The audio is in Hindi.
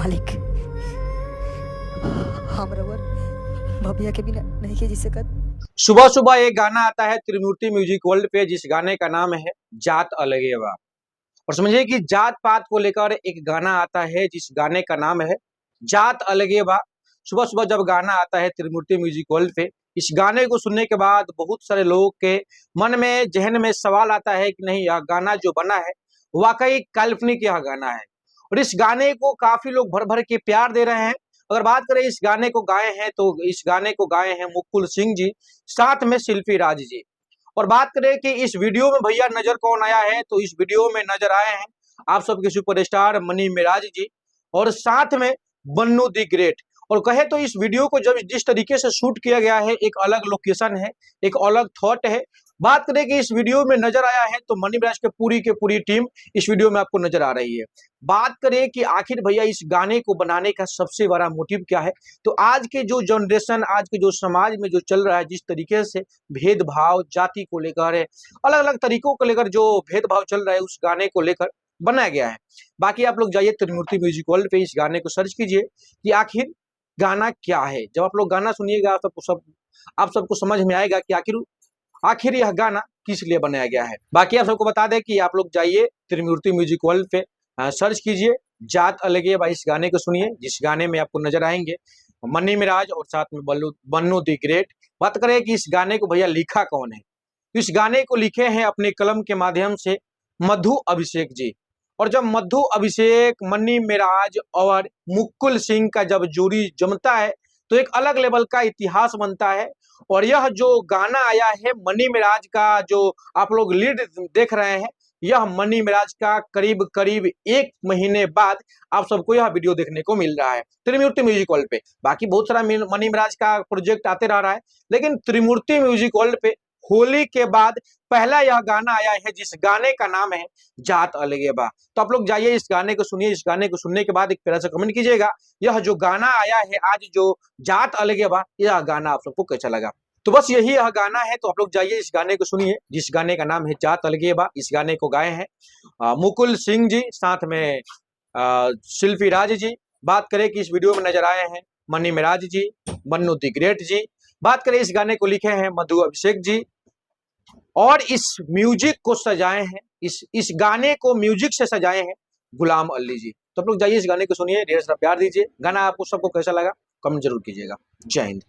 मालिक हम रवर भबिया के बिना नहीं के जी सकत। सुबह सुबह एक गाना आता है त्रिमूर्ति म्यूजिक वर्ल्ड पे, जिस गाने का नाम है जात अलगे बा। और समझिए कि जात पात को लेकर एक गाना आता है जिस गाने का नाम है जात अलगे बा। सुबह सुबह जब गाना आता है त्रिमूर्ति म्यूजिक वर्ल्ड पे, इस गाने को सुनने के बाद बहुत सारे लोगों के मन में जहन में सवाल आता है कि नहीं, यह गाना जो बना है वाकई काल्पनिक यह गाना है। और इस गाने को काफी लोग भर भर के प्यार दे रहे हैं। अगर बात करें इस गाने को गाए हैं तो इस गाने को गाए हैं मुकुल सिंह जी, साथ में शिल्पी राज जी। और बात करें कि इस वीडियो में भैया नजर कौन आया है, तो इस वीडियो में नजर आए हैं आप सबके सुपरस्टार मनी मिराज जी और साथ में बन्नू दी ग्रेट। और कहे तो इस वीडियो को जब जिस तरीके से शूट किया गया है, एक अलग लोकेशन है, एक अलग थॉट है। बात करें कि इस वीडियो में नजर आया है तो मनी मिराज के पूरी टीम इस वीडियो में आपको नजर आ रही है। बात करें कि आखिर भैया इस गाने को बनाने का सबसे बड़ा मोटिव क्या है, तो आज के जो जनरेशन, आज के जो समाज में जो चल रहा है, जिस तरीके से भेदभाव जाति को लेकर है, अलग अलग तरीकों को लेकर जो भेदभाव चल रहा है, उस गाने को लेकर बनाया गया है। बाकी आप लोग जाइए त्रिमूर्ति म्यूजिक वर्ल्ड पे, इस गाने को सर्च कीजिए कि आखिर गाना क्या है। जब आप लोग गाना सुनिएगा आप सबको समझ में आएगा कि आखिर यह गाना किस लिए बनाया गया है। बाकी आप सबको बता दें कि आप लोग जाइए त्रिमूर्ति म्यूजिक वर्ल्ड पे, सर्च कीजिए जात अलगे बा, इस गाने को सुनिए जिस गाने में आपको नजर आएंगे मनी मिराज और साथ में बन्नू दी ग्रेट। बात करें कि इस गाने को भैया लिखा कौन है, तो इस गाने को लिखे हैं अपने कलम के माध्यम से मधु अभिषेक जी। और जब मधु अभिषेक, मनी मिराज और मुकुल सिंह का जब जोड़ी जमता है तो एक अलग लेवल का इतिहास बनता है। और यह जो गाना आया है मनी मिराज का, जो आप लोग लीड देख रहे हैं, यह मनी मिराज का करीब करीब 1 महीने बाद आप सबको यह वीडियो देखने को मिल रहा है त्रिमूर्ति म्यूजिक वर्ल्ड पे। बाकी बहुत सारा मनी मिराज का प्रोजेक्ट आते रह रहा है, लेकिन त्रिमूर्ति म्यूजिक वर्ल्ड पे होली के बाद पहला यह गाना आया है जिस गाने का नाम है जात अलगे बा। तो आप लोग जाइए इस गाने को सुनिए, इस गाने को सुनने के बाद एक प्यारा सा कमेंट कीजिएगा, यह जो गाना आया है आज जो जात अलगे बा, यह गाना आप सबको कैसा लगा। तो बस यही यह गाना है, तो आप लोग जाइए इस गाने को सुनिए जिस गाने का नाम है जात अलगे बा। इस गाने को गाए हैं मुकुल सिंह जी, साथ में शिल्पी राज जी। बात करें कि इस वीडियो में नजर आए हैं मनी मिराज जी, बन्नू दी ग्रेट जी। बात करें इस गाने को लिखे हैं मधु अभिषेक जी, और इस म्यूजिक को सजाए हैं, इस गाने को म्यूजिक से सजाए हैं गुलाम अली जी। तो आप लोग जाइए इस गाने को सुनिए, ढेर सारा प्यार दीजिए। गाना आपको सबको कैसा लगा कमेंट जरूर कीजिएगा। जय हिंद।